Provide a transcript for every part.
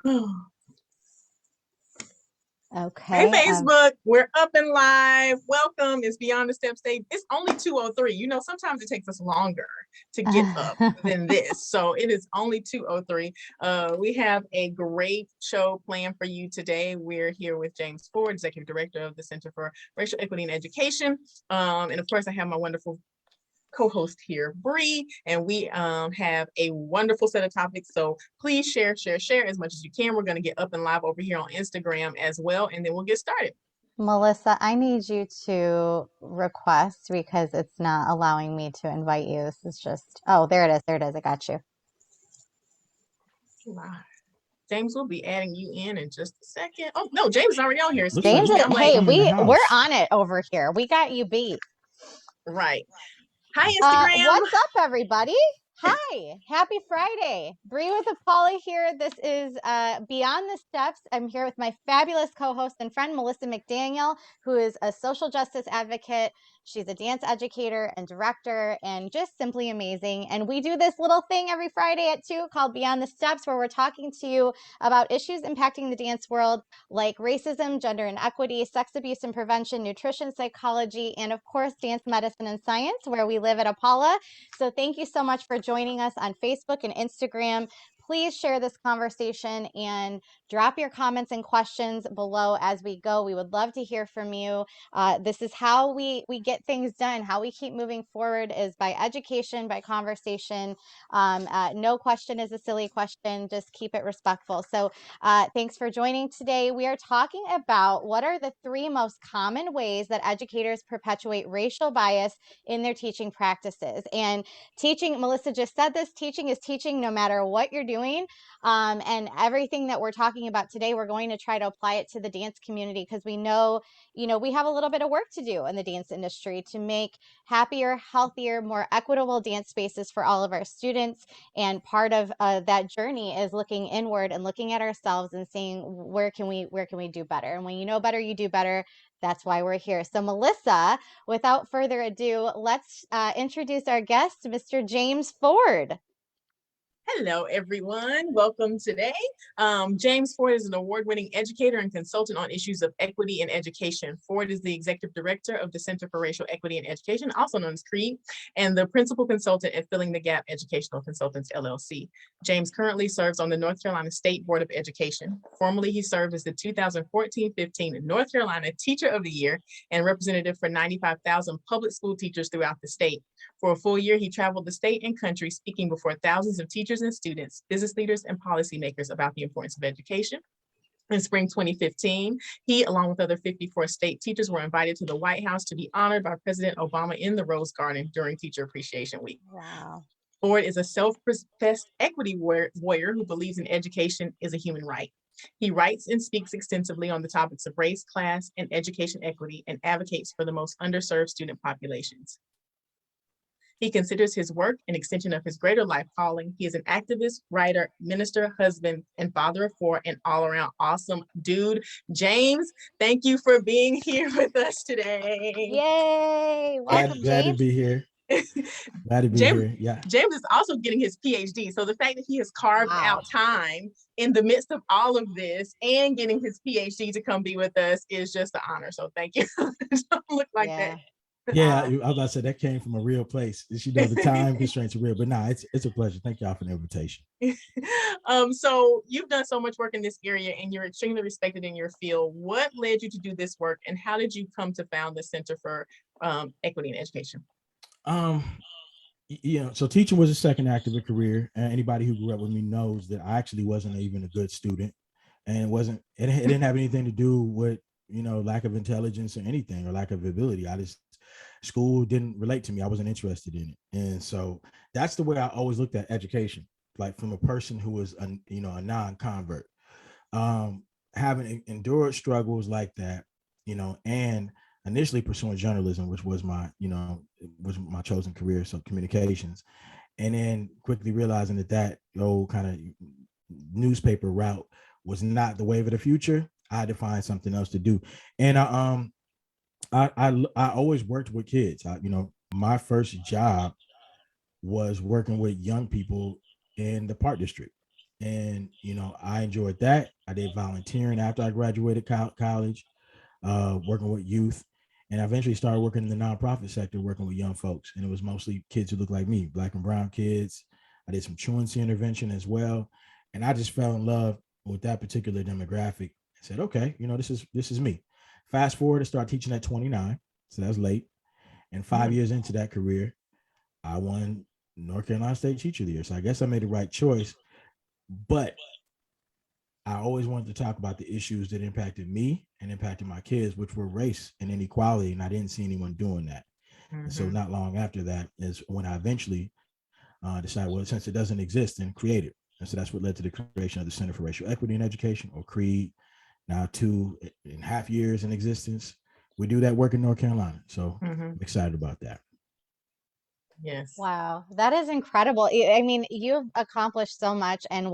Hey, Okay. Facebook, we're up and live. Welcome. It's Beyond the Step Stage. It's only 2:03. You know, sometimes it takes us longer to get up than this. So it is only 2:03. We have a great show planned for you today. We're here with James Ford, Executive Director of the Center for Racial Equity and Education. And of course, I have my wonderful co-host here, Bree, and we have a wonderful set of topics. So please share as much as you can. We're going to get up and live over here on Instagram as well, and then we'll get started. Melissa, I need you to request because it's not allowing me to invite you. This is just, oh, there it is. There it is. I got you. James will be adding you in just a second. Oh, no, James is already on here. James, hey, we're on it over here. We got you beat. Right. Hi, Instagram. What's up, everybody? Hi, happy Friday. Bree with Apollo here. This is Beyond the Steps. I'm here with my fabulous co-host and friend, Melissa McDaniel, who is a social justice advocate. She's a dance educator and director and just simply amazing. And we do this little thing every Friday at 2 called Beyond the Steps, where we're talking to you about issues impacting the dance world, like racism, gender inequity, sex abuse and prevention, nutrition, psychology, and of course, dance medicine and science, where we live at Apollo. So thank you so much for joining us on Facebook and Instagram. Please share this conversation and drop your comments and questions below as we go. We would love to hear from you. This is how we get things done. How we keep moving forward is by education, by conversation. No question is a silly question. Just keep it respectful. So thanks for joining today. We are talking about what are the 3 most common ways that educators perpetuate racial bias in their teaching practices. And teaching, Melissa just said this, teaching is teaching no matter what you're doing. And everything that we're talking about today, we're going to try to apply it to the dance community because we know, we have a little bit of work to do in the dance industry to make happier, healthier, more equitable dance spaces for all of our students. And part of that journey is looking inward and looking at ourselves and saying, where can we do better? And when you know better, you do better. That's why we're here. So Melissa, without further ado, let's introduce our guest, Mr. James Ford. Hello, everyone. Welcome today. James Ford is an award-winning educator and consultant on issues of equity in education. Ford is the executive director of the Center for Racial Equity in Education, also known as CREED, and the principal consultant at Filling the Gap Educational Consultants, LLC. James currently serves on the North Carolina State Board of Education. Formerly, he served as the 2014-15 North Carolina Teacher of the Year and representative for 95,000 public school teachers throughout the state. For a full year, he traveled the state and country speaking before thousands of teachers and students, business leaders, and policymakers about the importance of education. In spring 2015, he, along with other 54 state teachers, were invited to the White House to be honored by President Obama in the Rose Garden during Teacher Appreciation Week. Wow. Ford is a self-professed equity warrior who believes in education is a human right. He writes and speaks extensively on the topics of race, class, and education equity, and advocates for the most underserved student populations. He considers his work an extension of his greater life calling. He is an activist, writer, minister, husband, and father of 4, and all-around awesome dude. James, thank you for being here with us today. Yay! Welcome, glad to be here. Glad to be here. Yeah. James is also getting his PhD. So the fact that he has carved out time in the midst of all of this and getting his PhD to come be with us is just an honor. So thank you. Don't look like that. Yeah, I was about to say that came from a real place. The time constraints are real, but it's a pleasure. Thank y'all for the invitation. So you've done so much work in this area and you're extremely respected in your field. What led you to do this work and how did you come to found the Center for Equity in Education? So teaching was a second act of a career. Anybody who grew up with me knows that I actually wasn't even a good student, and it didn't have anything to do with lack of intelligence or anything or lack of ability. School didn't relate to me. I wasn't interested in it. And so that's the way I always looked at education, like from a person who was a non-convert, having endured struggles like that, and initially pursuing journalism, which was my chosen career. So communications, and then quickly realizing that old kind of newspaper route was not the wave of the future. I had to find something else to do. And I always worked with kids. My first job was working with young people in the Park District. And, I enjoyed that. I did volunteering after I graduated college, working with youth. And I eventually started working in the nonprofit sector, working with young folks. And it was mostly kids who look like me, Black and brown kids. I did some truancy intervention as well. And I just fell in love with that particular demographic. I said, okay, this is me. Fast forward to start teaching at 29. So that's late. And 5 years into that career, I won North Carolina State Teacher of the Year. So I guess I made the right choice. But I always wanted to talk about the issues that impacted me and impacted my kids, which were race and inequality. And I didn't see anyone doing that. And so not long after that is when I eventually decided, well, since it doesn't exist, then create it. And so that's what led to the creation of the Center for Racial Equity in Education, or CREED, now 2.5 years in existence. We do that work in North Carolina. So I'm excited about that. Yes. Wow, that is incredible. I mean, you've accomplished so much, and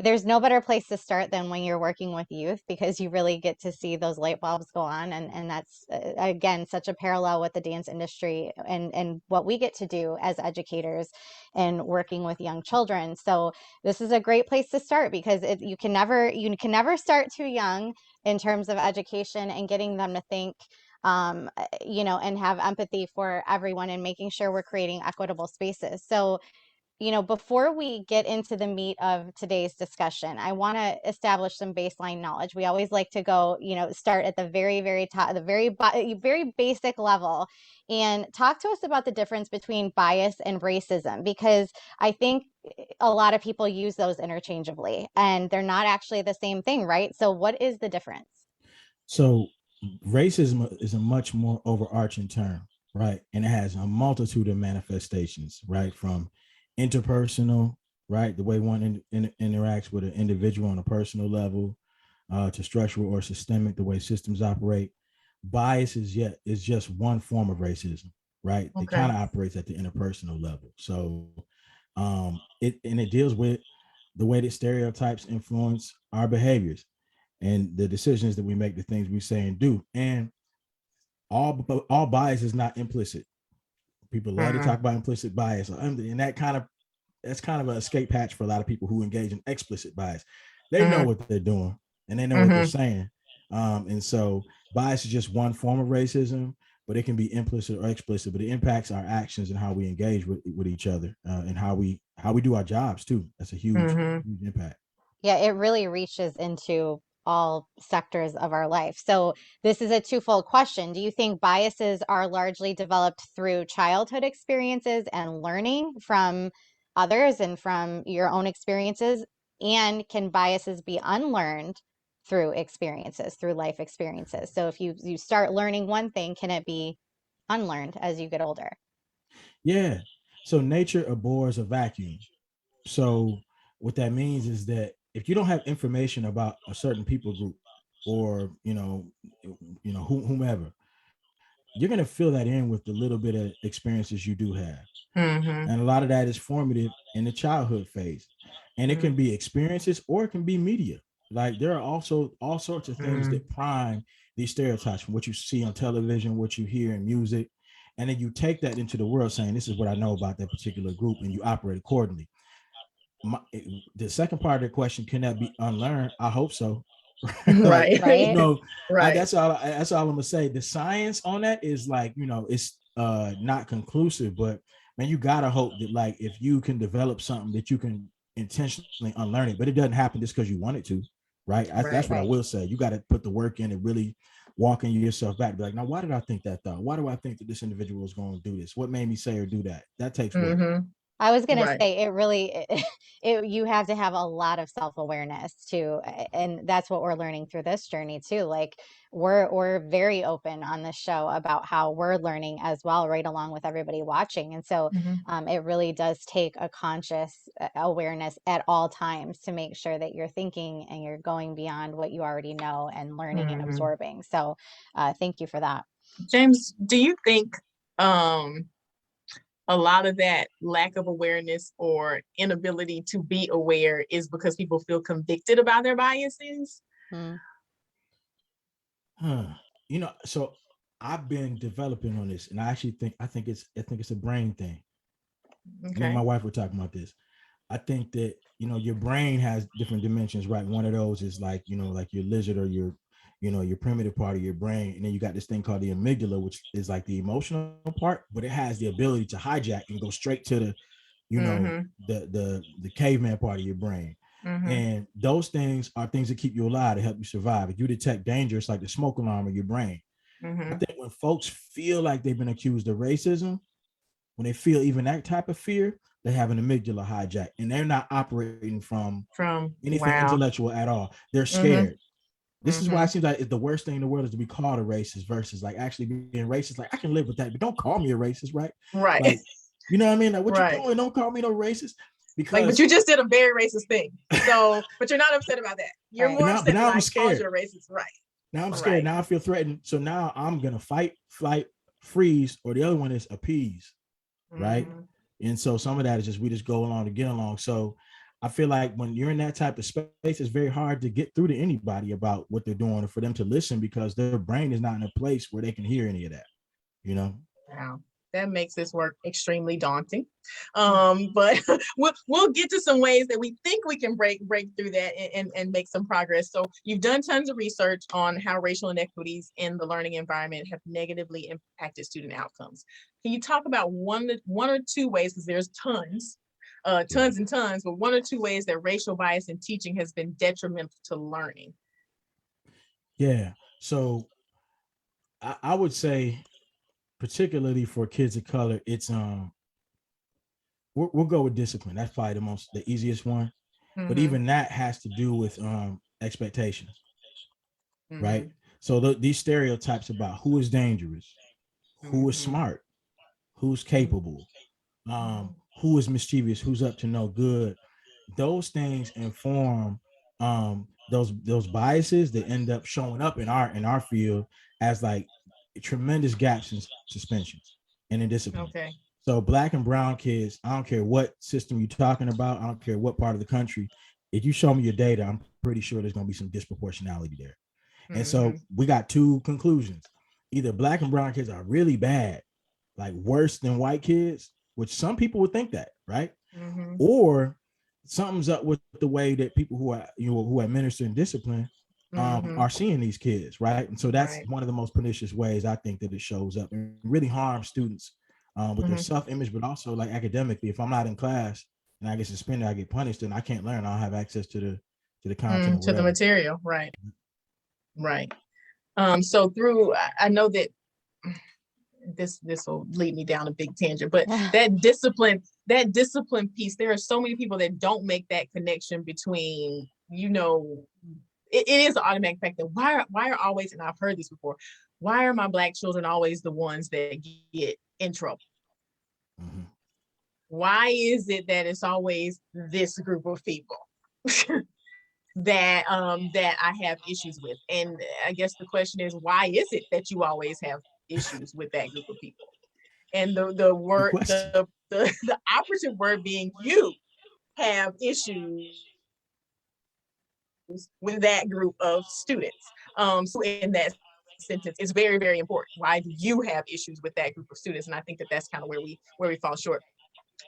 there's no better place to start than when you're working with youth, because you really get to see those light bulbs go on. And that's, again, such a parallel with the dance industry and what we get to do as educators and working with young children. So this is a great place to start, because you can never start too young in terms of education and getting them to think, and have empathy for everyone and making sure we're creating equitable spaces. So, before we get into the meat of today's discussion, I want to establish some baseline knowledge. We always like to go, start at the very, very top, the very basic level, and talk to us about the difference between bias and racism, because I think a lot of people use those interchangeably and they're not actually the same thing, right? So what is the difference? So racism is a much more overarching term, right? And it has a multitude of manifestations, right? From interpersonal, right? The way one interacts with an individual on a personal level, to structural or systemic, the way systems operate. Bias is just one form of racism, right? It kind of operates at the interpersonal level. So it deals with the way that stereotypes influence our behaviors and the decisions that we make, the things we say and do. And all bias is not implicit. People love to talk about implicit bias, and that's kind of an escape hatch for a lot of people who engage in explicit bias. They know what they're doing and they know what they're saying. And so bias is just one form of racism, but it can be implicit or explicit, but it impacts our actions and how we engage with each other, and how we do our jobs too. That's a huge impact. Yeah, it really reaches into all sectors of our life. So this is a twofold question. Do you think biases are largely developed through childhood experiences and learning from others and from your own experiences? And can biases be unlearned through experiences, through life experiences? So if you start learning one thing, can it be unlearned as you get older? Yeah. So nature abhors a vacuum. So what that means is that if you don't have information about a certain people group, or whomever, you're going to fill that in with the little bit of experiences you do have. And a lot of that is formative in the childhood phase. And it can be experiences or it can be media. Like there are also all sorts of things that prime these stereotypes, from what you see on television, what you hear in music. And then you take that into the world saying, this is what I know about that particular group, and you operate accordingly. The second part of the question, can that be unlearned? I hope so. Like, Right. that's all I'm gonna say. The science on that is like, it's not conclusive, but man, you gotta hope that, like, if you can develop something that you can intentionally unlearn it, but it doesn't happen just because you want it to, right? That's what I will say. You got to put the work in and really walking yourself back. Be like, now, why did I think that thought? Why do I think that this individual was going to do this? What made me say or do that? That takes work. I was going to say it really, you have to have a lot of self-awareness too. And that's what we're learning through this journey too. Like we're very open on this show about how we're learning as well, right along with everybody watching. And so it really does take a conscious awareness at all times to make sure that you're thinking and you're going beyond what you already know and learning and absorbing. So thank you for that. James, do you think a lot of that lack of awareness or inability to be aware is because people feel convicted about their biases? So I've been developing on this, and I think it's a brain thing. Me and my wife were talking about this. I think that, your brain has different dimensions, right? One of those is like, like your lizard or your primitive part of your brain. And then you got this thing called the amygdala, which is like the emotional part, but it has the ability to hijack and go straight to the, Mm-hmm. the caveman part of your brain. Mm-hmm. And those things are things that keep you alive, to help you survive. If you detect danger, it's like the smoke alarm of your brain. I Mm-hmm. think when folks feel like they've been accused of racism, when they feel even that type of fear, they have an amygdala hijack, and they're not operating from From anything wow. intellectual at all. They're Mm-hmm. scared. This is why Mm-hmm. it seems like it's the worst thing in the world is to be called a racist versus like actually being racist. Like, I can live with that, but don't call me a racist, right? Right. Like, you know what I mean? Like, what you Right. doing? Don't call me no racist. Like, but Because you just did a very racist thing. So, but you're not upset about that. You're Right. more but upset that now I'm I called scared. you a racist. Right. Now I'm scared. Right. Now I feel threatened. So now I'm gonna fight, flight, freeze, or the other one is appease, right? Mm-hmm. And so some of that is just we just go along to get along. So I feel like when you're in that type of space, it's very hard to get through to anybody about what they're doing, or for them to listen, because their brain is not in a place where they can hear any of that, you know? Wow. That makes this work extremely daunting. But we'll get to some ways that we think we can break through that and make some progress. So you've done tons of research on how racial inequities in the learning environment have negatively impacted student outcomes. Can you talk about one or two ways, because there's tons and tons, but one or two ways that racial bias in teaching has been detrimental to learning? Yeah. So I would say, particularly for kids of color, it's we'll go with discipline. That's probably the easiest one. But Mm-hmm. even that has to do with expectations, Mm-hmm. right? So these stereotypes about who is dangerous, who is Mm-hmm. smart, who's capable, who is mischievous, who's up to no good, those things inform those biases that end up showing up in our field as like tremendous gaps in suspensions and in discipline. Okay. So black and brown kids, I don't care what system you're talking about, I don't care what part of the country, if you show me your data, I'm pretty sure there's going to be some disproportionality there. And Mm-hmm. so we got two conclusions. Either black and brown kids are really bad, like worse than white kids, which some people would think that, right? Mm-hmm. Or something's up with the way that people who are who administer and discipline Mm-hmm. are seeing these kids, right? And so that's Right. one of the most pernicious ways I think that it shows up and really harms students with their Mm-hmm. self-image, but also like academically. If I'm not in class and I get suspended, I get punished, and I can't learn. I don't have access to the content or To the whatever. material. Right. Right. So through, I know that this will lead me down a big tangent, but that discipline piece, there are so many people that don't make that connection between, it is an automatic fact that why are always, and I've heard this before, why are my black children always the ones that get in trouble? Mm-hmm. Why is it that it's always this group of people that I have issues with? And I guess the question is, why is it that you always have issues with that group of people? And the Good word question. the operative word being you have issues with that group of students. So in that sentence, it's very, very important. Why do you have issues with that group of students? And I think that that's kind of where we fall short.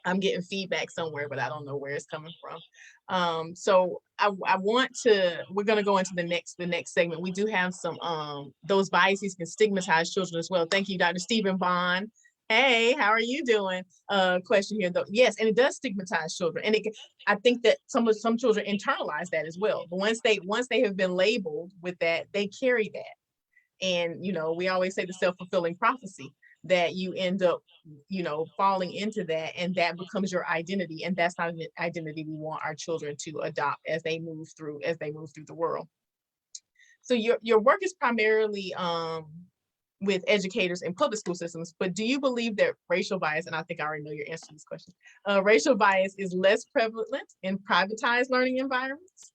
I'm getting feedback somewhere, but I don't know where it's coming from. So I want to, we're going to go into the next segment. We do have some, those biases can stigmatize children as well. Thank you, Dr. Stephen Bond. Hey, how are you doing? Question here though. Yes, and it does stigmatize children. And I think that some children internalize that as well. But once they have been labeled with that, they carry that. And, we always say the self-fulfilling prophecy, that you end up, falling into that, and that becomes your identity. And that's not an identity we want our children to adopt as they move through the world. So your work is primarily with educators in public school systems, but do you believe that racial bias, and I think I already know your answer to this question, racial bias is less prevalent in privatized learning environments?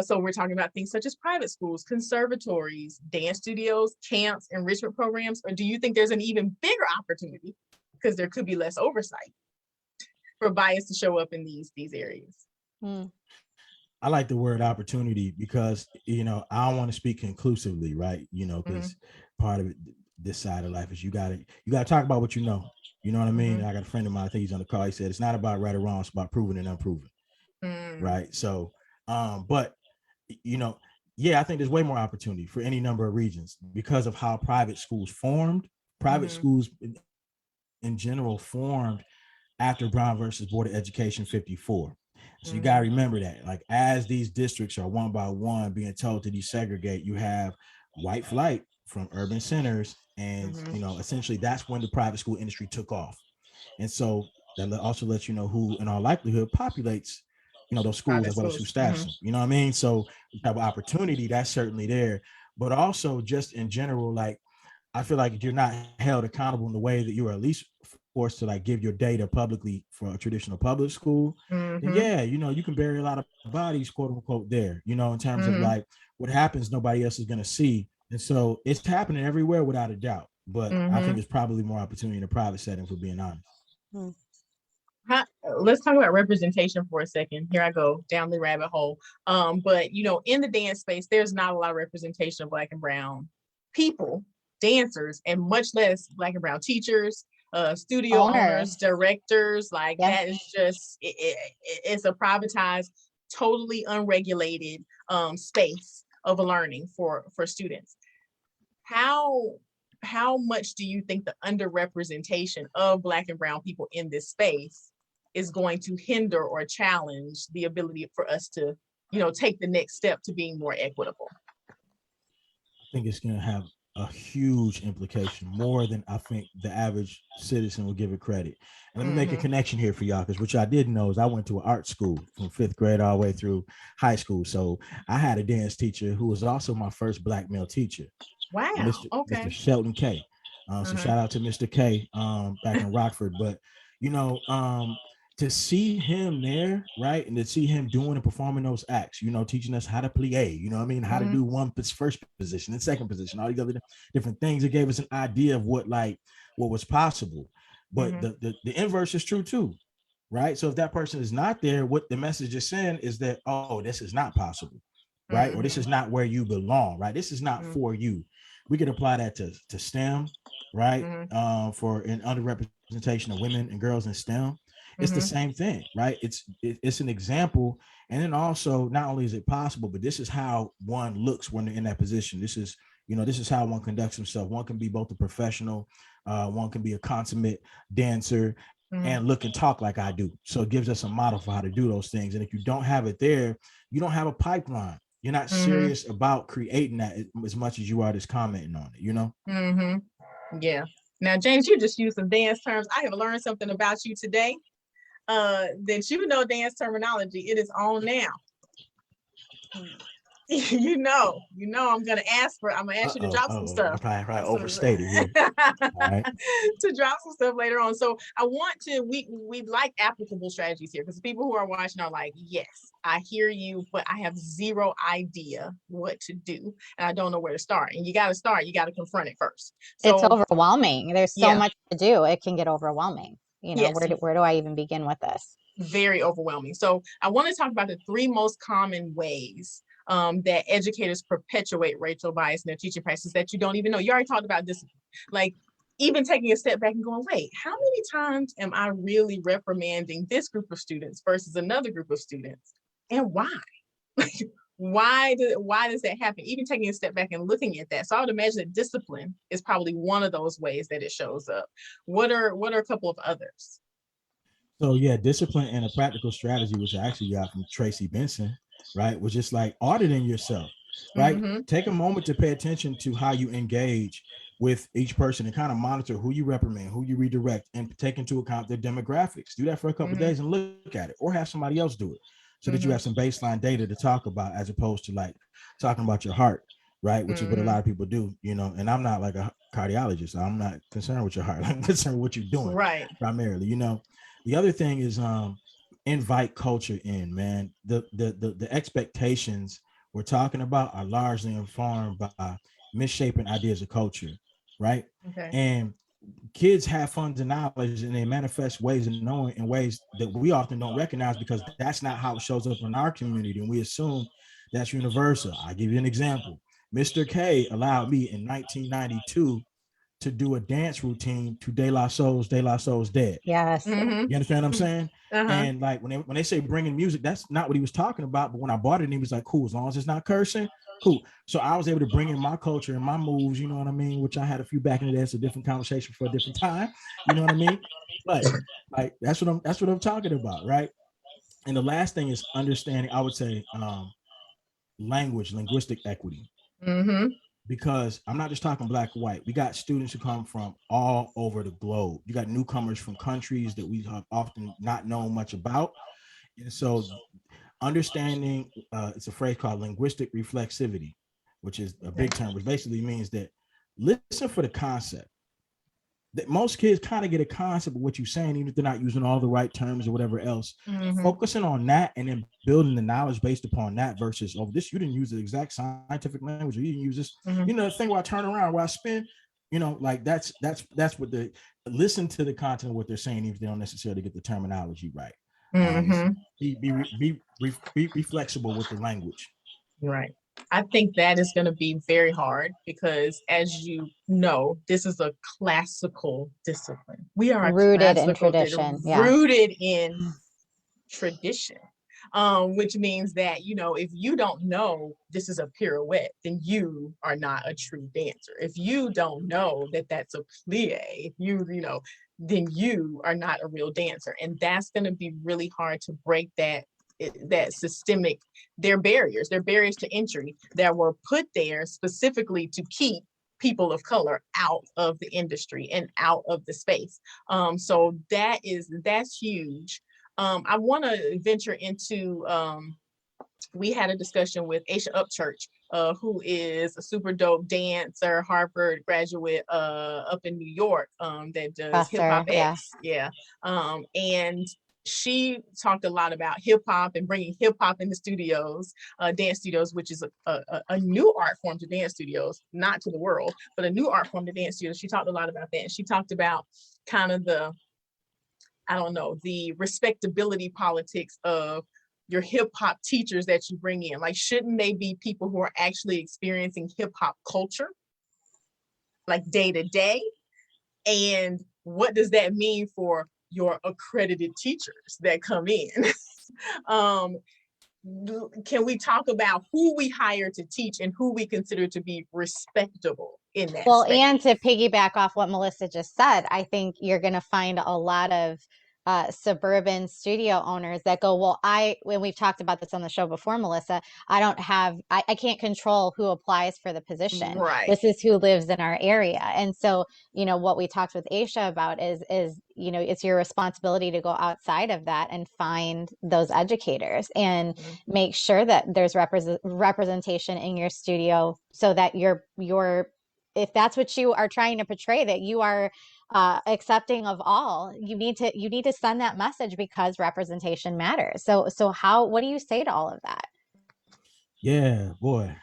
So we're talking about things such as private schools, conservatories, dance studios, camps, enrichment programs, or do you think there's an even bigger opportunity, because there could be less oversight, for bias to show up in these areas? I like the word opportunity because, I don't want to speak conclusively, right? Because part of it, this side of life is you gotta talk about what you know. You know what I mean? I got a friend of mine, I think he's on the call. He said, it's not about right or wrong, it's about proven and unproven. right? So, but you know, yeah, I think there's way more opportunity for any number of regions because of how private schools formed. Private schools in general formed after Brown versus Board of Education 54. So you got to remember that, like, as these districts are one by one being told to desegregate, you have white flight from urban centers. And, essentially that's when the private school industry took off. And so that also lets you know who, in all likelihood, populates, those schools Private as well as who schools. staffs them. You know what I mean? So you have opportunity, that's certainly there. But also just in general, like, I feel like if you're not held accountable in the way that you are at least forced to like give your data publicly for a traditional public school, then yeah, you can bury a lot of bodies, quote unquote, there, in terms of like what happens, nobody else is going to see. And so it's happening everywhere without a doubt. But I think there's probably more opportunity in a private setting, for being honest. Let's talk about representation for a second. Here I go down the rabbit hole. But in the dance space, there's not a lot of representation of Black and brown people, dancers, and much less Black and brown teachers, studio owners, directors. Like that is just it's a privatized, totally unregulated space of learning for students. How much do you think the underrepresentation of Black and brown people in this space is going to hinder or challenge the ability for us to, take the next step to being more equitable? I think it's going to have a huge implication, more than I think the average citizen will give it credit. And let me make a connection here for y'all, because what y'all didn't know is I went to an art school from 5th grade all the way through high school. So I had a dance teacher who was also my first Black male teacher. Wow. Mr. Shelton K. So shout out to Mr. K back in Rockford. But to see him there, right, and to see him doing and performing those acts, teaching us how to plie, how to do one first position and second position, all these other different things. It gave us an idea of what was possible. But the inverse is true too, right? So if that person is not there, what the message is saying is that, oh, this is not possible, right? Or this is not where you belong, right? This is not for you. We could apply that to STEM, right? For an underrepresentation of women and girls in STEM. It's the same thing, right? It's an example. And then also, not only is it possible, but this is how one looks when they're in that position. This is how one conducts himself. One can be both a professional, one can be a consummate dancer, and look and talk like I do. So it gives us a model for how to do those things. And if you don't have it there, you don't have a pipeline. You're not serious about creating that as much as you are just commenting on it, Yeah. Now, James, you just used some dance terms. I have learned something about you today. That dance terminology. It is on now. I'm gonna ask you to drop some stuff. I probably overstated here. Right. To drop some stuff later on. So I want to, we like applicable strategies here, because people who are watching are like, yes, I hear you, but I have zero idea what to do, and I don't know where to start. And you got to start. You got to confront it first. So it's overwhelming. There's so much to do. It can get overwhelming. Yes. Where do I even begin with this? Very overwhelming. So I want to talk about the 3 most common ways that educators perpetuate racial bias in their teaching practices that you don't even know. You already talked about discipline. Like, even taking a step back and going, wait, how many times am I really reprimanding this group of students versus another group of students? And why? Why does that happen? Even taking a step back and looking at that. So I would imagine that discipline is probably one of those ways that it shows up. What are a couple of others? So yeah, discipline and a practical strategy, which I actually got from Tracy Benson, right, was just like auditing yourself, right? Take a moment to pay attention to how you engage with each person and kind of monitor who you reprimand, who you redirect, and take into account their demographics. Do that for a couple of days and look at it, or have somebody else do it, so that you have some baseline data to talk about, as opposed to like talking about your heart, right? Which is what a lot of people do, and I'm not like a cardiologist. I'm not concerned with your heart. I'm concerned with what you're doing, right? Primarily, The other thing is invite culture in, man. The expectations we're talking about are largely informed by misshaping ideas of culture, right? Okay. And kids have funds and knowledge, and they manifest ways of knowing in ways that we often don't recognize, because that's not how it shows up in our community, and we assume that's universal. I'll give you an example. Mr. K allowed me in 1992 to do a dance routine to De La Soul's Dead. Yes. Mhm. You understand what I'm saying? Uh-huh. And like when they say bringing music, that's not what he was talking about. But when I bought it, he was like, cool, as long as it's not cursing, cool. So I was able to bring in my culture and my moves, you know what I mean? Which I had a few back in the day. It's a different conversation for a different time. You know what I mean? But like that's what I'm talking about, right? And the last thing is understanding, I would say, linguistic equity. Mm-hmm. Because I'm not just talking black or white. We got students who come from all over the globe. You got newcomers from countries that we have often not known much about. And so understanding, it's a phrase called linguistic reflexivity, which is a big term, which basically means that listen for the concept. That most kids kind of get a concept of what you're saying, even if they're not using all the right terms or whatever else. Mm-hmm. Focusing on that and then building the knowledge based upon that versus, oh, this, you didn't use the exact scientific language, or you didn't use this, Mm-hmm. you know, the thing where I turn around, where I spin, you know, like that's what the, listen to the content of what they're saying, even if they don't necessarily get the terminology right. Mm-hmm. Be flexible with the language. Right. I think that is going to be very hard because, as you know, this is a classical discipline. We are Rooted in tradition. rooted in tradition, which means that, you know, if you don't know this is a pirouette, then you are not a true dancer. If you don't know that that's a plie, if you know, then you are not a real dancer. And that's going to be really hard to break that systemic, they're barriers to entry that were put there specifically to keep people of color out of the industry and out of the space. So that's huge. I want to venture into, we had a discussion with Aisha Upchurch, who is a super dope dancer, Harvard graduate, up in New York, that does Hip Hop X. Yeah. And she talked a lot about hip hop and bringing hip hop into studios, dance studios, which is a new art form to dance studios, not to the world, but a new art form to dance studios. She talked a lot about that. And she talked about kind of the respectability politics of your hip hop teachers that you bring in. Like, shouldn't they be people who are actually experiencing hip hop culture, like day to day? And what does that mean for your accredited teachers that come in? Can we talk about who we hire to teach and who we consider to be respectable in that space? And to piggyback off what Melissa just said, I think you're going to find a lot of suburban studio owners that go, well, when we've talked about this on the show before, Melissa, I can't control who applies for the position. Right. This is who lives in our area. And so, you know, what we talked with Aisha about is, you know, it's your responsibility to go outside of that and find those educators and make sure that there's representation in your studio so that if that's what you are trying to portray, that you are accepting of all, you need to send that message, because representation matters. So what do you say to all of that? Yeah, boy.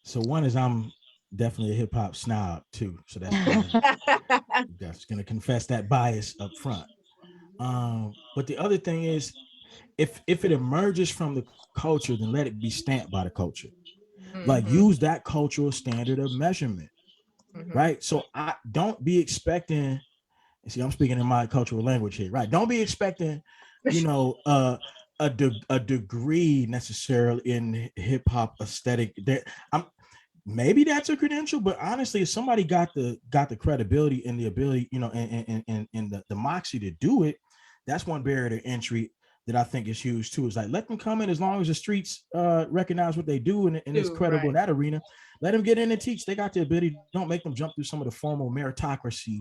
So one is, I'm definitely a hip hop snob too. So that's gonna confess that bias up front. But the other thing is, if it emerges from the culture, then let it be stamped by the culture. Like, use that cultural standard of measurement. Right. So I don't be expecting, see, I'm speaking in my cultural language here, right? Don't be expecting, you know, a degree necessarily in hip hop aesthetic. Maybe that's a credential, but honestly, if somebody got the credibility and the ability, you know, and the moxie to do it, that's one barrier to entry that I think is huge too. Is like, let them come in, as long as the streets recognize what they do and it's credible in that arena. Let them get in and teach. They got the ability. Don't make them jump through some of the formal meritocracy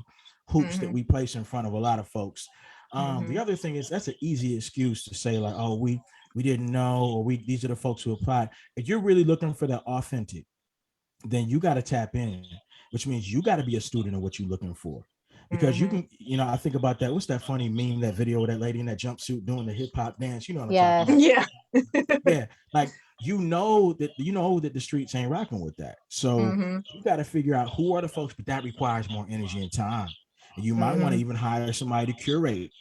hoops that we place in front of a lot of folks. The other thing is, that's an easy excuse to say, like, oh, we didn't know, or these are the folks who applied. If you're really looking for the authentic, then you got to tap in, which means you got to be a student of what you're looking for. Because you can, you know, I think about that. What's that funny meme, that video of that lady in that jumpsuit doing the hip hop dance? You know what I'm talking about? Yeah. Yeah. Like, you know that the streets ain't rocking with that. So you got to figure out who are the folks, but that requires more energy and time. And you might want to even hire somebody to curate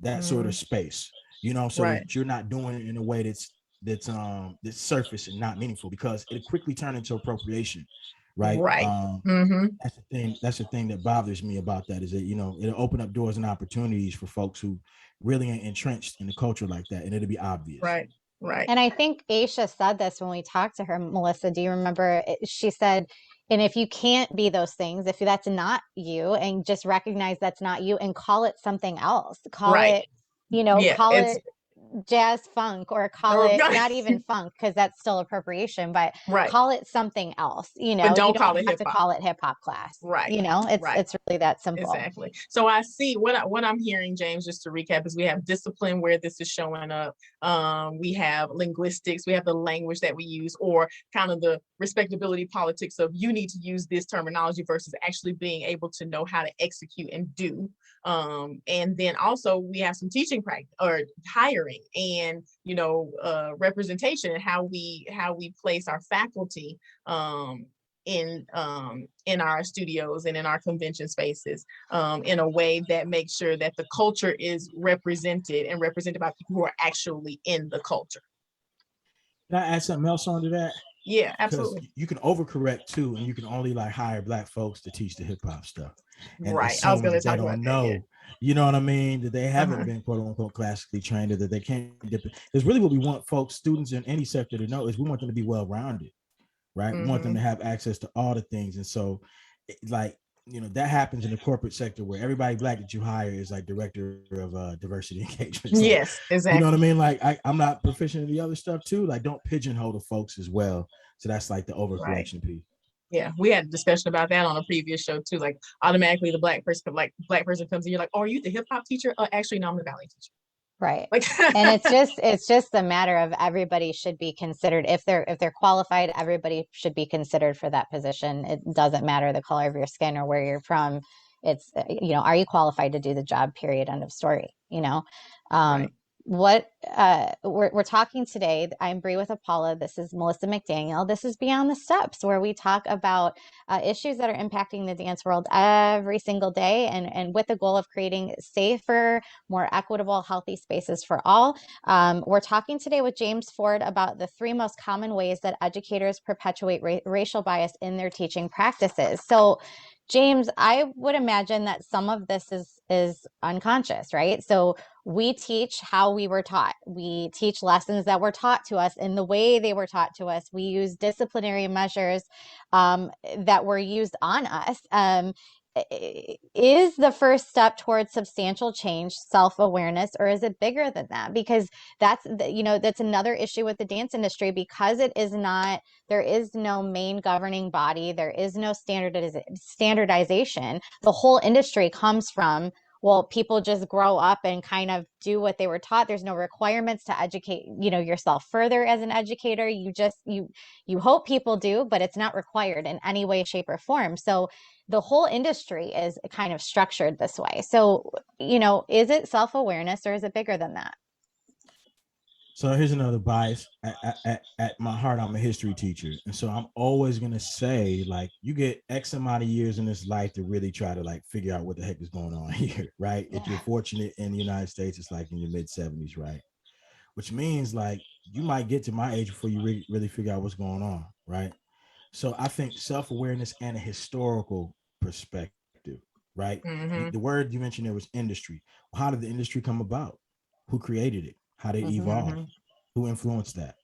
that sort of space, you know, so that you're not doing it in a way that's surface and not meaningful, because it quickly turn into appropriation. right? Right. Mm-hmm. That's the thing that bothers me about that, is that, it'll open up doors and opportunities for folks who really ain't entrenched in the culture like that, and it'll be obvious. Right. Right. And I think Aisha said this when we talked to her, Melissa. Do you remember? She said, and if you can't be those things, if that's not you, and just recognize that's not you and call it something else, call Right. it, Yeah. call It's it jazz funk, or call it not even funk, because that's still appropriation, but right. call it something else. But You don't call don't it have hip to hop. call it hip hop class. Right. Right. It's really that simple. Exactly. So I see what I'm hearing, James, just to recap, is we have discipline where this is showing up. We have linguistics, we have the language that we use, or kind of the respectability politics of you need to use this terminology versus actually being able to know how to execute and do. And then also we have some teaching practice or hiring and representation, and how we place our faculty in our studios and in our convention spaces in a way that makes sure that the culture is represented by people who are actually in the culture. Can I add something else onto that? Yeah, Because absolutely. you can overcorrect too, and you can only hire Black folks to teach the hip hop stuff, and Right. I was assume going to that they talk about don't that. know. Yeah. You know what I mean? That they haven't been quote unquote classically trained, or that they can't dip it. Because really, what we want folks, students in any sector, to know is we want them to be well rounded, right? We want them to have access to all the things, and so, that happens in the corporate sector where everybody Black that you hire is like director of diversity engagement. Yes, exactly. You know what I mean? Like I'm not proficient in the other stuff too. Like, don't pigeonhole the folks as well. So that's like the overcorrection piece. Yeah, we had a discussion about that on a previous show too. Like automatically the black person comes in, you're like, oh, are you the hip hop teacher? Actually, no, I'm the ballet teacher. Right. And it's just a matter of everybody should be considered. If they're qualified, everybody should be considered for that position. It doesn't matter the color of your skin or where you're from. It's, are you qualified to do the job, period, end of story, Right. What we're talking today. I'm Bree with Apollo. This is Melissa McDaniel. This is Beyond the Steps, where we talk about issues that are impacting the dance world every single day, and with the goal of creating safer, more equitable, healthy spaces for all. We're talking today with James Ford about the 3 most common ways that educators perpetuate racial bias in their teaching practices. So, James, I would imagine that some of this is unconscious, right? So we teach how we were taught. We teach lessons that were taught to us in the way they were taught to us. We use disciplinary measures that were used on us. Is the first step towards substantial change self-awareness, or is it bigger than that? Because that's another issue with the dance industry, because there is no main governing body, there is no standardization. The whole industry comes from, well, people just grow up and kind of do what they were taught. There's no requirements to educate, yourself further as an educator. You hope people do, but it's not required in any way, shape, or form. So the whole industry is kind of structured this way. So, is it self-awareness, or is it bigger than that? So here's another bias. At my heart, I'm a history teacher. And so I'm always going to say, like, you get X amount of years in this life to really try to like figure out what the heck is going on here, right? If you're fortunate in the United States, it's like in your mid 70s, right? Which means like you might get to my age before you really figure out what's going on, right? So I think self-awareness and a historical perspective, right? The word you mentioned there was industry. Well, how did the industry come about? Who created it? How did it evolve? Who influenced that?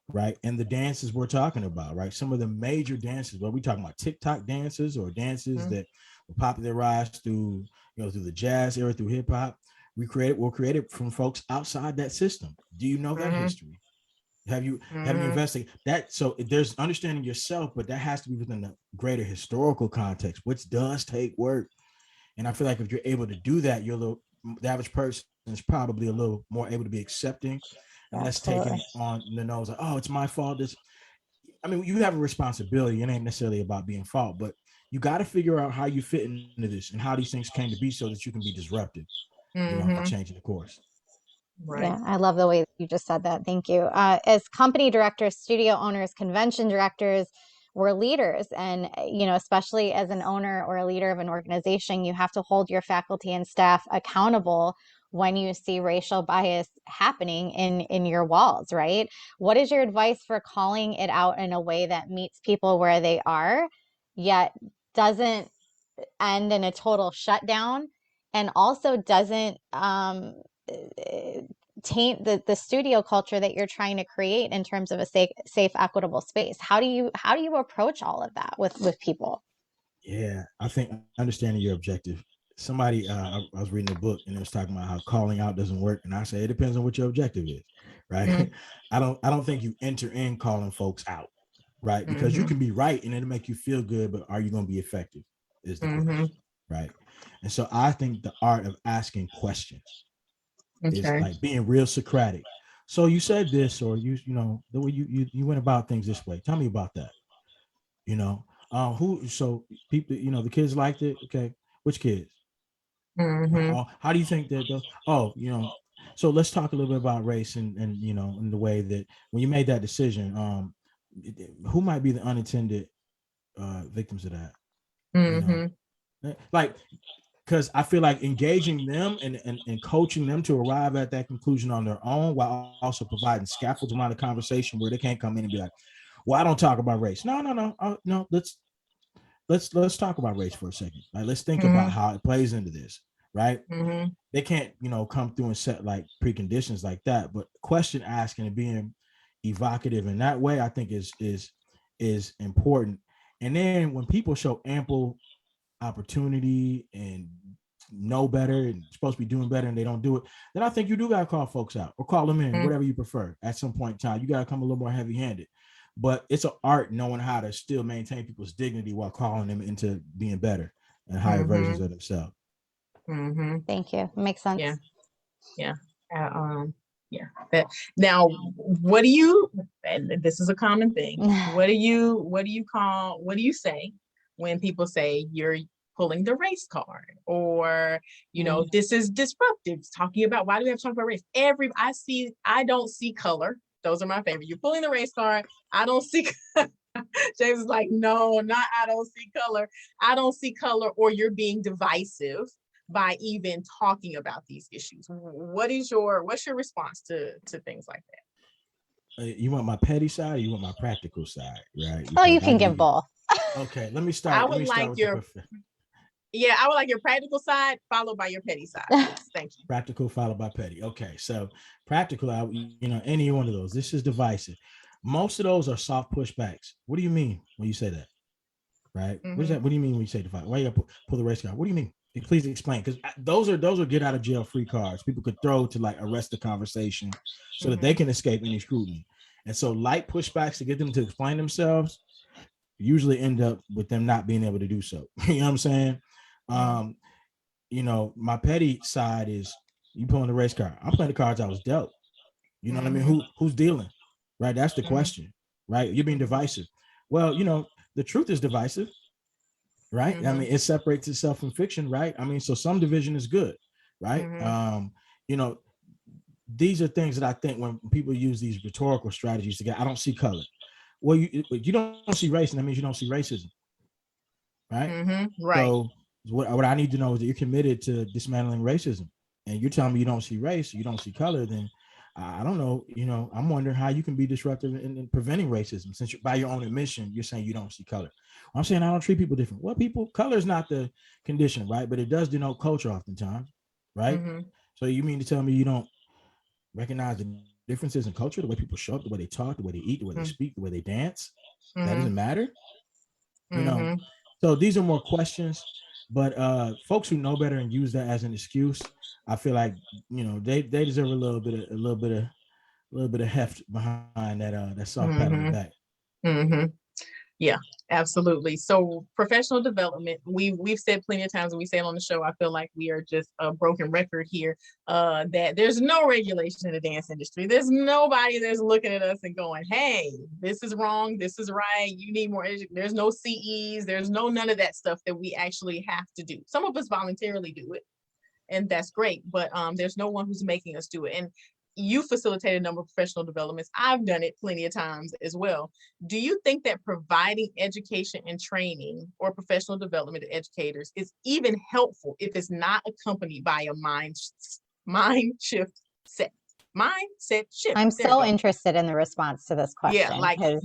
Right. And the dances we're talking about, right? Some of the major dances, what we talking about, TikTok dances or dances that were popularized through the jazz era, through hip hop, were created from folks outside that system. Do you know that history? Have you investigated that? So there's understanding yourself, but that has to be within the greater historical context, which does take work. And I feel like if you're able to do that, the average person is probably a little more able to be accepting and less taking on the nose. Like, oh, it's my fault. You have a responsibility. It ain't necessarily about being fault, but you got to figure out how you fit into this and how these things came to be so that you can be disruptive, by changing the course. Right. Yeah, I love the way you just said that. Thank you. As company directors, studio owners, convention directors, we're leaders. And, especially as an owner or a leader of an organization, you have to hold your faculty and staff accountable when you see racial bias happening in your walls, right? What is your advice for calling it out in a way that meets people where they are, yet doesn't end in a total shutdown, and also doesn't taint the studio culture that you're trying to create in terms of a safe, equitable space. How do you approach all of that with people? Yeah, I think understanding your objective. Somebody, I was reading a book and it was talking about how calling out doesn't work, and I say it depends on what your objective is, right? Mm. I don't think you enter in calling folks out, right? Because you Mm-hmm. can be right and it'll make you feel good, but are you going to be effective? Is the Mm-hmm. question, right? And so I think the art of asking questions is Okay. like being real Socratic. So you said this, or you know the way you went about things this way. Tell me about that. You know, who? So people, you know, the kids liked it. Okay, which kids? Mm-hmm. How do you think that? You know, so let's talk a little bit about race and you know, in the way that when you made that decision, who might be the unintended victims of that? You know, Mm-hmm. like because I feel like engaging them and coaching them to arrive at that conclusion on their own while also providing scaffolds around the conversation where they can't come in and be like, well, I don't talk about race. No, let's talk about race for a second. Like, let's think about Mm-hmm. how it plays into this, right? Mm-hmm. They can't, you know, come through and set like preconditions like that. But question asking and being evocative in that way, I think is important. And then when people show ample opportunity and know better and supposed to be doing better and they don't do it, then I think you do gotta call folks out or call them in, Mm-hmm. whatever you prefer. At some point in time, you gotta come a little more heavy-handed. But it's an art knowing how to still maintain people's dignity while calling them into being better and higher versions of themselves. Mm-hmm. Thank you. Makes sense. Yeah. Yeah. Uh, um, yeah. That now, what do you, and this is a common thing, what do you say when people say you're pulling the race card, or, you know, this is disruptive, talking about, why do we have to talk about race? I don't see color. Those are my favorite. You're pulling the race card. I don't see James is like, no, not I don't see color. I don't see color, or you're being divisive by even talking about these issues. What's your response to things like that? You want my petty side or you want my practical side, right? Oh, you Because I can can give give you. both. Okay, let I me would start like with your practical side followed by your petty side, please. Thank you. practical followed by petty. Okay, so practical, you know, any one of those. This is divisive. Most of those are soft pushbacks. What do you mean when you say that? Right? What is Mm-hmm. that? What do you mean when you say divisive? Why you gotta pull the race card? What do you mean? Please explain, because those are get out of jail free cards. People could throw to like arrest the conversation so that they Mm-hmm. can escape any scrutiny. And so light pushbacks to get them to explain themselves usually end up with them not being able to do so. You know what I'm saying? Mm-hmm. Um, you know, my petty side is you pulling the race card. I'm playing the cards I was dealt. You know what I mean? Mm-hmm. Who's dealing? Right? That's the question. Right? You're being divisive. Well, you know, the truth is divisive, right? I Mm-hmm. mean, it separates itself from fiction, right? I mean, so some division is good, right? Mm-hmm. You know, these are things that I think when people use these rhetorical strategies to get, I don't see color. Well, you don't see race, and that means you don't see racism, right? Mm-hmm. Right. So what I need to know is that you're committed to dismantling racism, and you're telling me you don't see race, you don't see color. Then I don't know. You know, I'm wondering how you can be disruptive in preventing racism, since by your own admission you're saying you don't see color. Well, I'm saying I don't treat people different. Well, color is not the condition, right? But it does denote culture oftentimes, right? Mm-hmm. So you mean to tell me you don't recognize the differences in culture, the way people show up, the way they talk, the way they eat, the way they speak, the way they dance? That Mm-hmm. doesn't matter, you know. Mm-hmm. So these are more questions, but folks who know better and use that as an excuse, I feel like, you know, they deserve a little bit of heft behind that soft pat on the Mm-hmm. back. Mm-hmm. Yeah, absolutely. So professional development, we've said plenty of times, and we say it on the show, I feel like we are just a broken record here, that there's no regulation in the dance industry. There's nobody that's looking at us and going, hey, this is wrong, this is right, you need more education. There's no CEs, there's none of that stuff that we actually have to do. Some of us voluntarily do it, and that's great, but there's no one who's making us do it. And you facilitate a number of professional developments. I've done it plenty of times as well. Do you think that providing education and training or professional development to educators is even helpful if it's not accompanied by a mind shift set? mindset shift. I'm There so it goes. interested in the response to this question. Yeah, like, is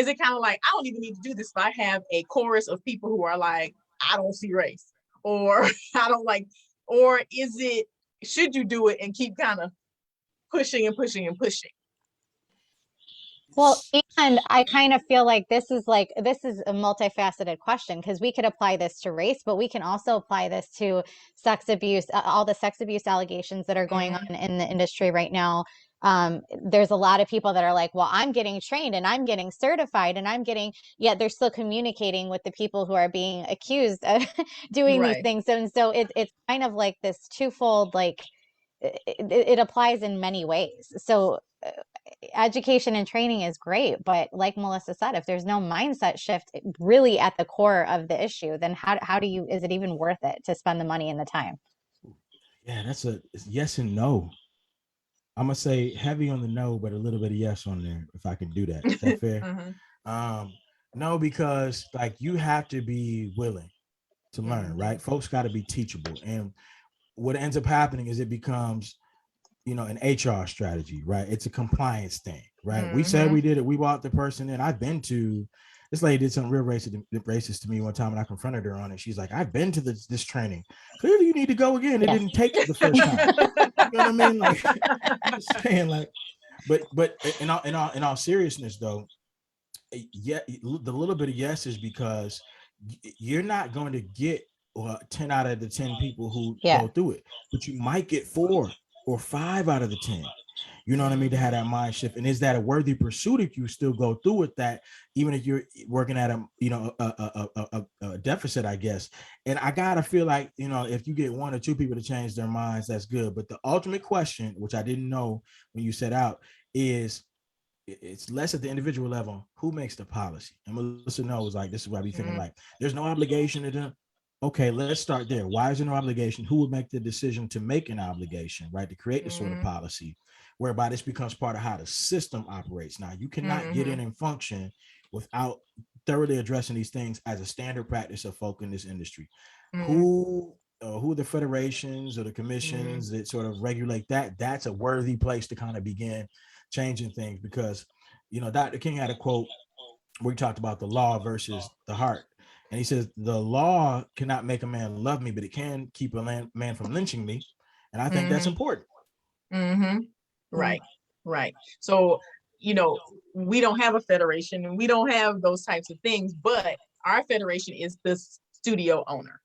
it kind of like, I don't even need to do this if I have a chorus of people who are like, I don't see race, or I don't like, or is it, should you do it and keep kind of pushing and pushing and pushing? Well, and I kind of feel like this is a multifaceted question, because we could apply this to race, but we can also apply this to sex abuse, all the sex abuse allegations that are going on in the industry right now. There's a lot of people that are like, well, I'm getting trained and I'm getting certified and yet they're still communicating with the people who are being accused of doing these things. And so it's kind of like this twofold, like it applies in many ways. So education and training is great, but like Melissa said, if there's no mindset shift really at the core of the issue, then is it even worth it to spend the money and the time? Yeah, it's yes and no. I'm gonna say heavy on the no, but a little bit of yes on there, if I can do that. Is that fair? No, because like you have to be willing to learn, right? Folks got to be teachable. And what ends up happening is it becomes, an HR strategy, right? It's a compliance thing, right? We said we did it. We brought the person in. This lady did something real racist to me one time, and I confronted her on it. She's like, I've been to this training. Clearly you need to go again. It didn't take the first time. You know what I mean? Like, I'm just saying, like, but in all seriousness though, yeah, the little bit of yes is because you're not going to get 10 out of the 10 people who go through it, but you might get 4 or 5 out of the 10. You know what I mean? To have that mind shift. And is that a worthy pursuit if you still go through with that, even if you're working at a deficit, I guess. And I gotta feel like, if you get 1 or 2 people to change their minds, that's good. But the ultimate question, which I didn't know when you set out, is it's less at the individual level. Who makes the policy? And Melissa knows, like, this is why I be thinking, like, there's no obligation to them. Okay, let's start there. Why is there no obligation? Who would make the decision to make an obligation, right? To create the sort of policy whereby this becomes part of how the system operates. Now, you cannot get in and function without thoroughly addressing these things as a standard practice of folk in this industry. Who are the federations or the commissions that sort of regulate that? That's a worthy place to kind of begin changing things, because Dr. King had a quote where he talked about the law versus the heart, and he says the law cannot make a man love me, but it can keep a man from lynching me, and I think that's important. Right. So we don't have a federation and we don't have those types of things, but our federation is the studio owner.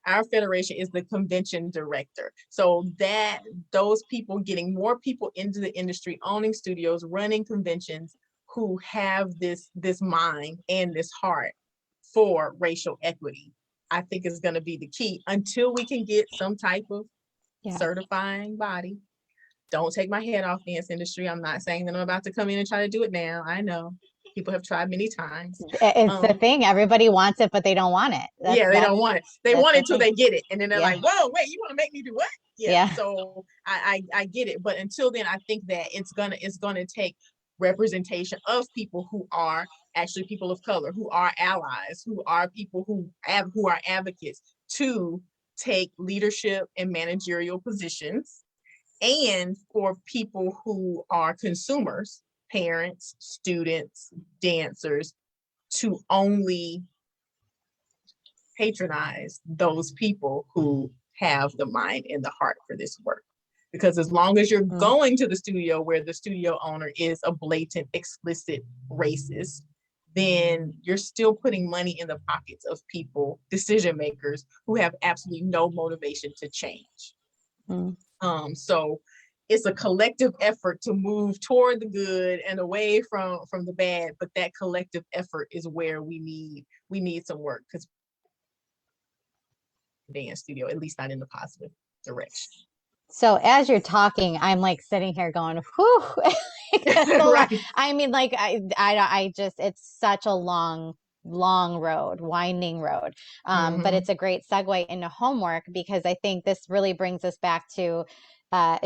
Our federation is the convention director. So that those people, getting more people into the industry, owning studios, running conventions, who have this mind and this heart for racial equity, I think is going to be the key until we can get some type of certifying body. Don't take my head off, dance industry. I'm not saying that I'm about to come in and try to do it now. I know people have tried many times. It's the thing. Everybody wants it, but they don't want it. They don't want it. They want it till they get it. And then they're like, whoa, wait, you want to make me do what? So I get it. But until then, I think that it's gonna take representation of people who are actually people of color, who are allies, who are people who are advocates, to take leadership and managerial positions, and for people who are consumers, parents, students, dancers, to only patronize those people who have the mind and the heart for this work. Because as long as you're going to the studio where the studio owner is a blatant, explicit racist, then you're still putting money in the pockets of people, decision makers, who have absolutely no motivation to change. So it's a collective effort to move toward the good and away from the bad, but that collective effort is where we need some work, because dance studio, at least not in the positive direction. So as you're talking, I'm like sitting here going, whew. I mean, like, I just, it's such a long road, winding road. But it's a great segue into homework, because I think this really brings us back to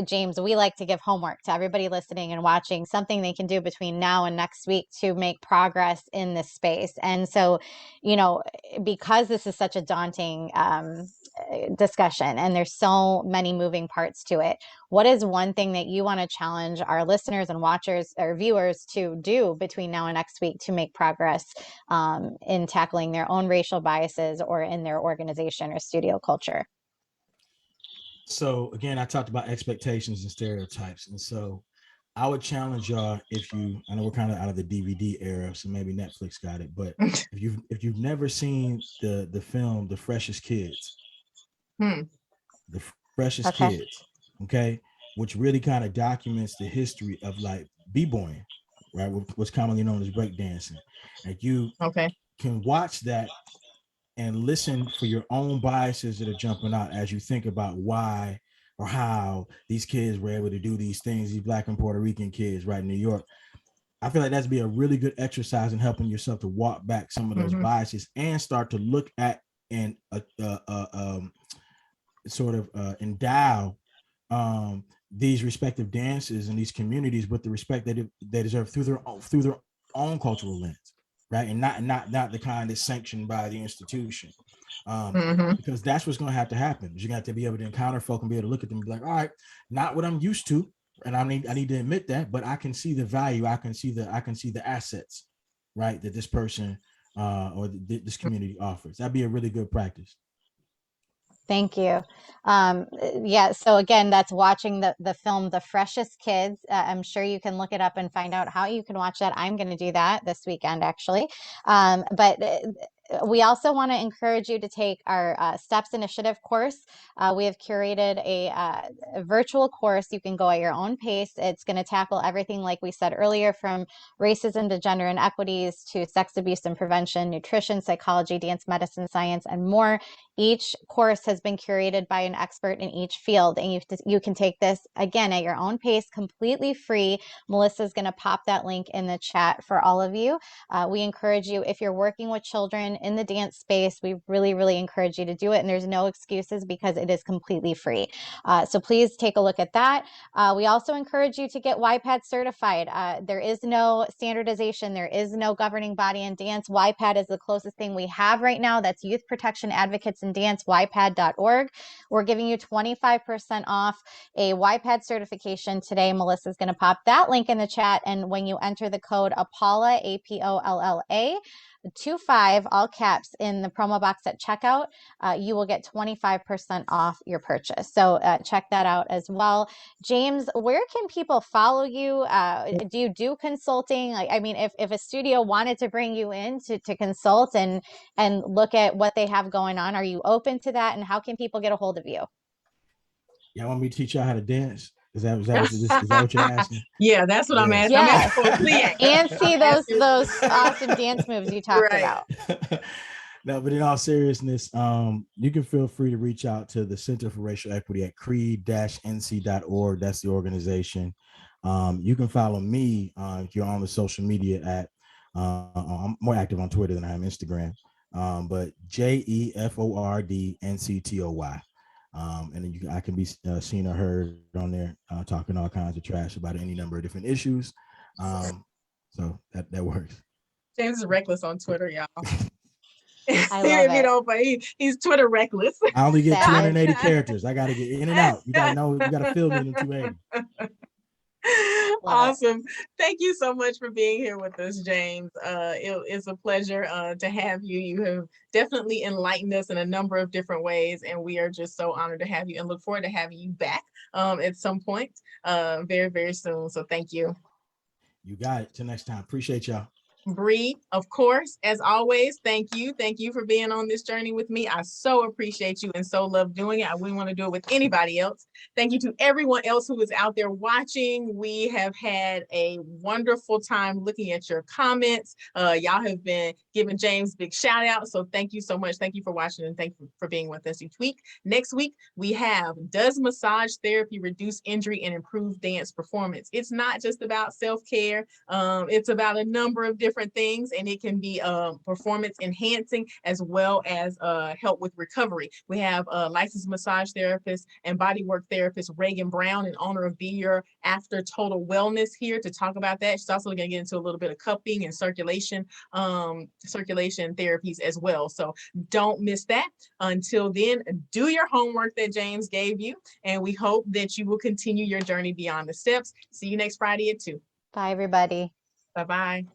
James, we like to give homework to everybody listening and watching, something they can do between now and next week to make progress in this space. And so, you know, because this is such a daunting discussion and there's so many moving parts to it, what is one thing that you want to challenge our listeners and watchers or viewers to do between now and next week to make progress in tackling their own racial biases or in their organization or studio culture? So again, I talked about expectations and stereotypes. And so I would challenge y'all, I know we're kind of out of the DVD era, so maybe Netflix got it, but if you've never seen the film The Freshest Kids, The Freshest Kids, okay, which really kind of documents the history of like b-boying, right? What's commonly known as breakdancing. And you can watch that and listen for your own biases that are jumping out as you think about why or how these kids were able to do these things, these Black and Puerto Rican kids, right, in New York. I feel like that's be a really good exercise in helping yourself to walk back some of those biases and start to look at and sort of endow these respective dances and these communities with the respect that they deserve through their own cultural lens, right? And not the kind that's sanctioned by the institution. Because that's what's going to have to happen. You're going to have to be able to encounter folk and be able to look at them and be like, all right, not what I'm used to, and I need to admit that, but I can see the value, I can see the assets, right, that this person this community offers. That'd be a really good practice. Thank you. Yeah, so again, that's watching the film The Freshest Kids. I'm sure you can look it up and find out how you can watch that. I'm going to do that this weekend, actually. But we also want to encourage you to take our STEPS Initiative course. We have curated a virtual course. You can go at your own pace. It's going to tackle everything, like we said earlier, from racism to gender inequities to sex abuse and prevention, nutrition, psychology, dance, medicine, science, and more. Each course has been curated by an expert in each field, and you can take this, again, at your own pace, completely free. Melissa's going to pop that link in the chat for all of you. We encourage you, if you're working with children in the dance space, we really, really encourage you to do it, and there's no excuses because it is completely free. So please take a look at that. We also encourage you to get YPAD certified. There is no standardization. There is no governing body in dance. YPAD is the closest thing we have right now. That's Youth Protection Advocates in Dance, YPAD.org. We're giving you 25% off a YPAD certification today. Melissa's going to pop that link in the chat. And when you enter the code APOLLA, APOLLA, 25, all caps, in the promo box at checkout, you will get 25% off your purchase. So check that out as well. James, where can people follow you? Do you do consulting? Like, I mean, if a studio wanted to bring you in to consult and look at what they have going on, are you open to that? And how can people get a hold of you? Y'all want me to teach y'all how to dance? Is that what you're asking? Yeah, that's what I'm asking. Yes. I'm asking for and see those awesome dance moves you talked about. No, but in all seriousness, you can feel free to reach out to the Center for Racial Equity at creed-nc.org. That's the organization. You can follow me if you're on the social media at I'm more active on Twitter than I am Instagram, but JEFORDNCTOY. And then I can be seen or heard on there talking all kinds of trash about any number of different issues. So that works. James is reckless on Twitter, y'all. I love it. But he's Twitter reckless. I only get 280 characters. I got to get in and out. You got to fill me in 280. Awesome. Thank you so much for being here with us, James. It's a pleasure to have you. You have definitely enlightened us in a number of different ways, and we are just so honored to have you and look forward to having you back at some point very, very soon. So thank you. You got it. Till next time. Appreciate y'all. Bree, of course, as always, thank you. Thank you for being on this journey with me. I so appreciate you and so love doing it. I wouldn't want to do it with anybody else. Thank you to everyone else who is out there watching. We have had a wonderful time looking at your comments. Y'all have been giving James big shout out. So thank you so much. Thank you for watching and thank you for being with us each week. Next week, we have, does massage therapy reduce injury and improve dance performance? It's not just about self-care. It's about a number of different different things, and it can be performance enhancing as well as help with recovery. We have a licensed massage therapist and bodywork therapist, Reagan Brown, in honor of Be Your After Total Wellness, here to talk about that. She's also going to get into a little bit of cupping and circulation therapies as well. So don't miss that. Until then, do your homework that James gave you, and we hope that you will continue your journey beyond the steps. See you next Friday at 2. Bye, everybody. Bye-bye.